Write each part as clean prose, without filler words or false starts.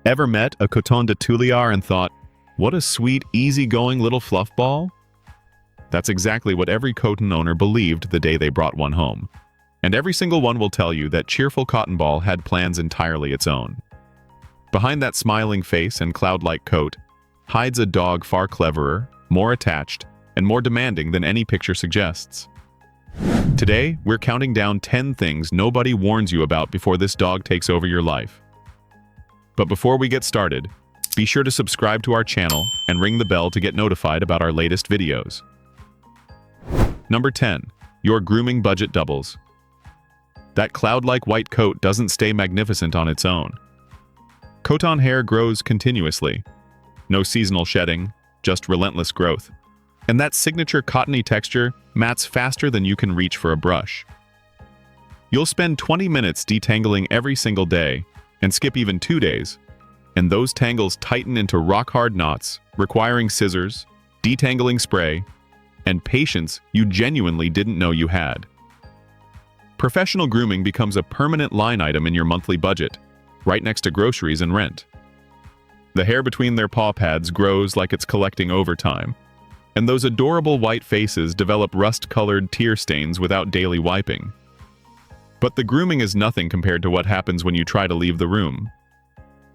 Ever met a Coton de Tulear and thought, what a sweet, easygoing little fluff ball? That's exactly what every Coton owner believed the day they brought one home. And every single one will tell you that cheerful cotton ball had plans entirely its own. Behind that smiling face and cloud-like coat hides a dog far cleverer, more attached, and more demanding than any picture suggests. Today, we're counting down 10 things nobody warns you about before this dog takes over your life. But before we get started, be sure to subscribe to our channel and ring the bell to get notified about our latest videos. Number 10. Your grooming budget doubles. That cloud-like white coat doesn't stay magnificent on its own. Coton hair grows continuously. No seasonal shedding, just relentless growth. And that signature cottony texture mats faster than you can reach for a brush. You'll spend 20 minutes detangling every single day, and skip even 2 days, and those tangles tighten into rock-hard knots, requiring scissors, detangling spray, and patience you genuinely didn't know you had. Professional grooming becomes a permanent line item in your monthly budget, right next to groceries and rent. The hair between their paw pads grows like it's collecting overtime, and those adorable white faces develop rust-colored tear stains without daily wiping. But the grooming is nothing compared to what happens when you try to leave the room.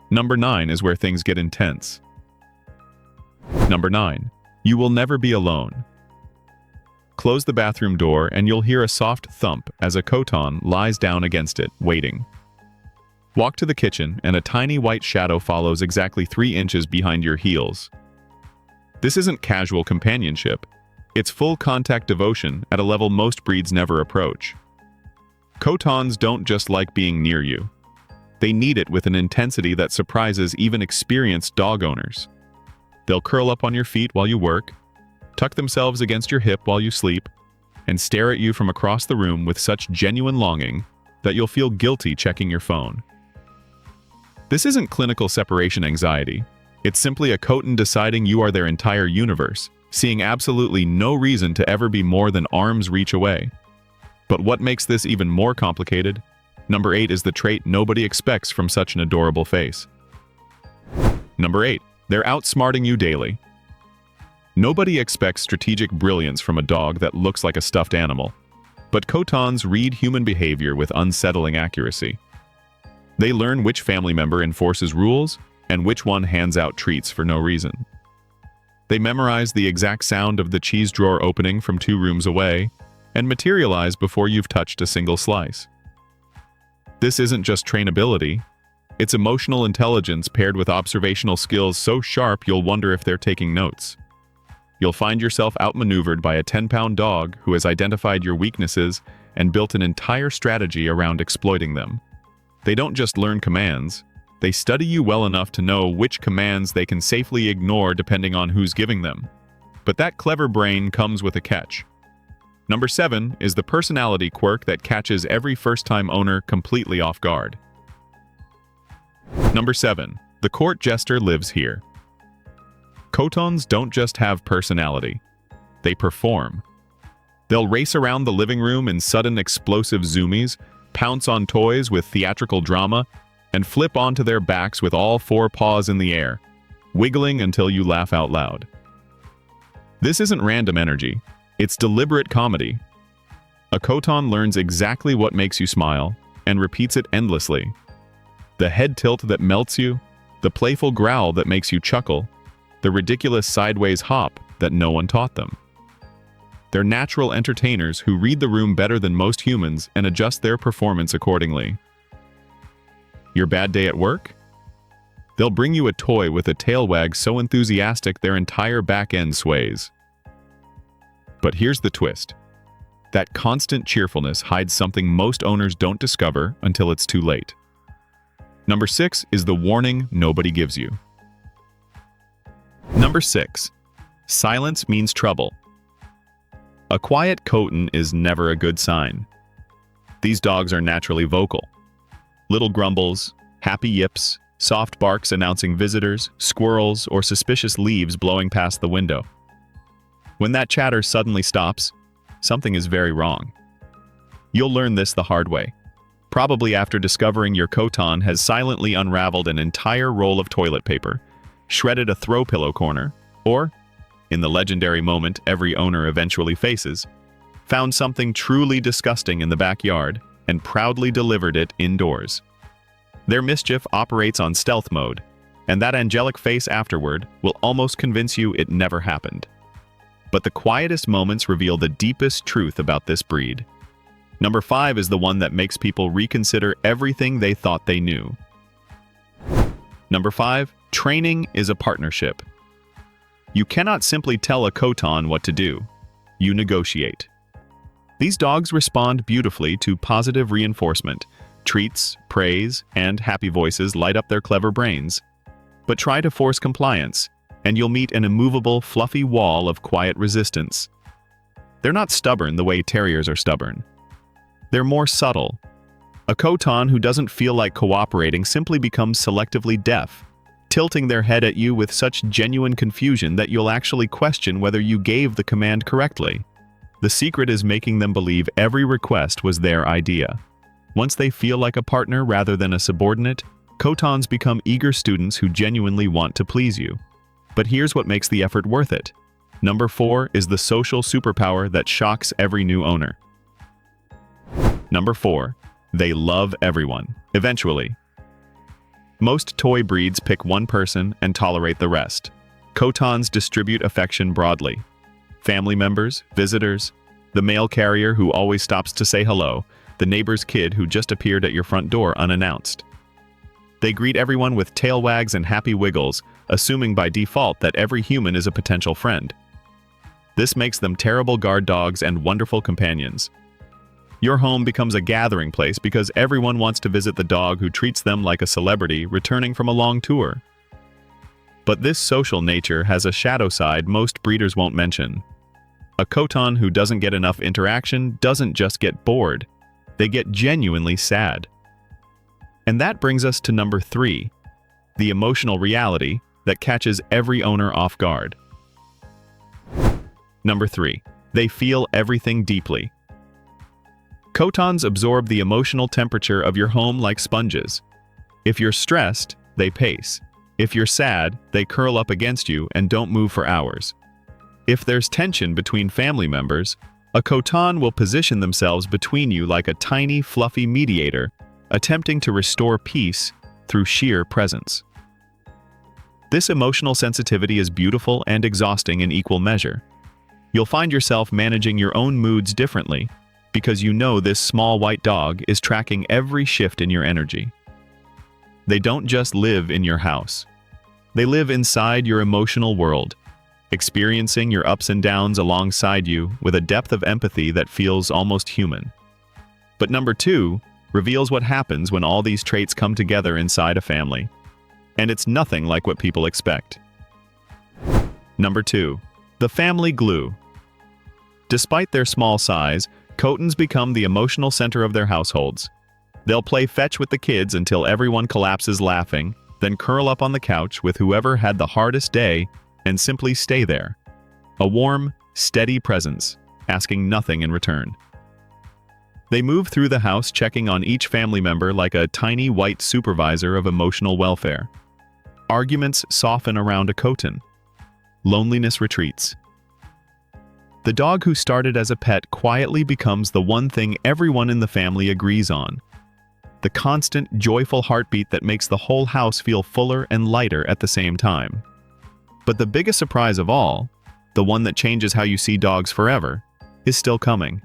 Number 9 is where things get intense. Number 9. You will never be alone. Close the bathroom door and you'll hear a soft thump as a Coton lies down against it, waiting. Walk to the kitchen and a tiny white shadow follows exactly 3 inches behind your heels. This isn't casual companionship. It's full-contact devotion at a level most breeds never approach. Cotons don't just like being near you. They need it with an intensity that surprises even experienced dog owners. They'll curl up on your feet while you work, tuck themselves against your hip while you sleep, and stare at you from across the room with such genuine longing that you'll feel guilty checking your phone. This isn't clinical separation anxiety. It's simply a Coton deciding you are their entire universe, seeing absolutely no reason to ever be more than arm's reach away. But what makes this even more complicated? Number 8 is the trait nobody expects from such an adorable face. Number 8. They're outsmarting you daily. Nobody expects strategic brilliance from a dog that looks like a stuffed animal, but Cotons read human behavior with unsettling accuracy. They learn which family member enforces rules and which one hands out treats for no reason. They memorize the exact sound of the cheese drawer opening from 2 rooms away, and materialize before you've touched a single slice. This isn't just trainability, it's emotional intelligence paired with observational skills so sharp you'll wonder if they're taking notes. You'll find yourself outmaneuvered by a 10-pound dog who has identified your weaknesses and built an entire strategy around exploiting them. They don't just learn commands, they study you well enough to know which commands they can safely ignore depending on who's giving them. But that clever brain comes with a catch. Number 7 is the personality quirk that catches every first-time owner completely off guard. Number 7. The court jester lives here. Cotons don't just have personality. They perform. They'll race around the living room in sudden explosive zoomies, pounce on toys with theatrical drama, and flip onto their backs with all 4 paws in the air, wiggling until you laugh out loud. This isn't random energy. It's deliberate comedy. A Coton learns exactly what makes you smile and repeats it endlessly. The head tilt that melts you, the playful growl that makes you chuckle, the ridiculous sideways hop that no one taught them. They're natural entertainers who read the room better than most humans and adjust their performance accordingly. Your bad day at work? They'll bring you a toy with a tail wag so enthusiastic their entire back end sways. But here's the twist. That constant cheerfulness hides something most owners don't discover until it's too late. Number 6 is the warning nobody gives you. Number 6. Silence means trouble. A quiet Coton is never a good sign. These dogs are naturally vocal. Little grumbles, happy yips, soft barks announcing visitors, squirrels, or suspicious leaves blowing past the window. When that chatter suddenly stops, something is very wrong. You'll learn this the hard way. probably after discovering your Coton has silently unraveled an entire roll of toilet paper, shredded a throw pillow corner, or, in the legendary moment every owner eventually faces, found something truly disgusting in the backyard and proudly delivered it indoors. Their Mischief operates on stealth mode, and that angelic face afterward will almost convince you it never happened. But the quietest moments reveal the deepest truth about this breed. Number 5 is the one that makes people reconsider everything they thought they knew. Number 5, training is a partnership. You cannot simply tell a Coton what to do. You negotiate. These dogs respond beautifully to positive reinforcement. Treats, praise, and happy voices light up their clever brains. But try to force compliance, and you'll meet an immovable, fluffy wall of quiet resistance. They're not stubborn the way terriers are stubborn. They're more subtle. A Coton who doesn't feel like cooperating simply becomes selectively deaf, tilting their head at you with such genuine confusion that you'll actually question whether you gave the command correctly. The secret is making them believe every request was their idea. Once they feel like a partner rather than a subordinate, Cotons become eager students who genuinely want to please you. But here's what makes the effort worth it. Number 4 is the social superpower that shocks every new owner. Number 4. They love everyone, eventually. Most toy breeds pick one person and tolerate the rest. Cotons distribute affection broadly. Family members, visitors, the mail carrier who always stops to say hello, the neighbor's kid who just appeared at your front door unannounced. They greet everyone with tail wags and happy wiggles, assuming by default that every human is a potential friend. This makes them terrible guard dogs and wonderful companions. Your home becomes a gathering place because everyone wants to visit the dog who treats them like a celebrity returning from a long tour. But this social nature has a shadow side most breeders won't mention. A Coton who doesn't get enough interaction doesn't just get bored, they get genuinely sad. And that brings us to number 3, the emotional reality that catches every owner off guard. Number 3, they feel everything deeply. Cotons absorb the emotional temperature of your home like sponges. If you're stressed, they pace. If you're sad, they curl up against you and don't move for hours. If there's tension between family members, a Coton will position themselves between you like a tiny, fluffy mediator, attempting to restore peace through sheer presence. This emotional sensitivity is beautiful and exhausting in equal measure. You'll find yourself managing your own moods differently because you know this small white dog is tracking every shift in your energy. They don't just live in your house. They live inside your emotional world, experiencing your ups and downs alongside you with a depth of empathy that feels almost human. But number 2 reveals what happens when all these traits come together inside a family. And it's nothing like what people expect. Number 2, the family glue. Despite their small size, Cotons become the emotional center of their households. They'll play fetch with the kids until everyone collapses laughing, then curl up on the couch with whoever had the hardest day and simply stay there. A warm, steady presence, asking nothing in return. They move through the house checking on each family member like a tiny white supervisor of emotional welfare. Arguments soften around a Coton. Loneliness retreats. The dog who started as a pet quietly becomes the one thing everyone in the family agrees on. The constant, joyful heartbeat that makes the whole house feel fuller and lighter at the same time. But the biggest surprise of all, the one that changes how you see dogs forever, is still coming.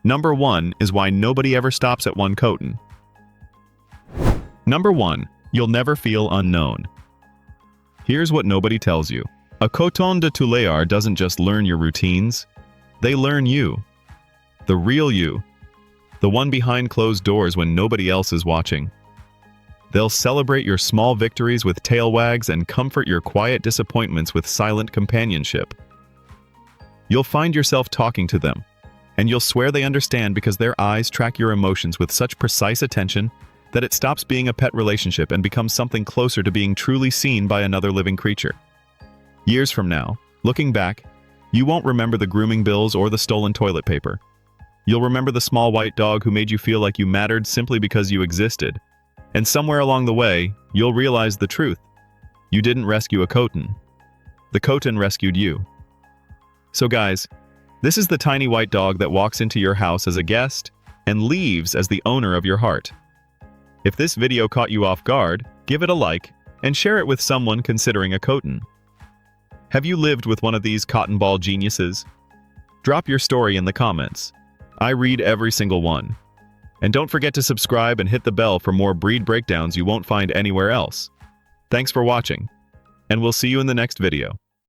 Number 1 is why nobody ever stops at one Coton. Number 1, you'll never feel unknown. Here's what nobody tells you. A Coton de Tulear doesn't just learn your routines, they learn you. The real you. The one behind closed doors when nobody else is watching. They'll celebrate your small victories with tail wags and comfort your quiet disappointments with silent companionship. You'll find yourself talking to them, and you'll swear they understand because their eyes track your emotions with such precise attention that it stops being a pet relationship and becomes something closer to being truly seen by another living creature. Years from now, looking back, you won't remember the grooming bills or the stolen toilet paper. You'll remember the small white dog who made you feel like you mattered simply because you existed. And somewhere along the way, you'll realize the truth. You didn't rescue a Coton. The Coton rescued you. So guys, this is the tiny white dog that walks into your house as a guest and leaves as the owner of your heart. If this video caught you off guard, give it a like and share it with someone considering a Coton. Have you lived with one of these cotton ball geniuses? Drop your story in the comments. I read every single one. And don't forget to subscribe and hit the bell for more breed breakdowns you won't find anywhere else. Thanks for watching, and we'll see you in the next video.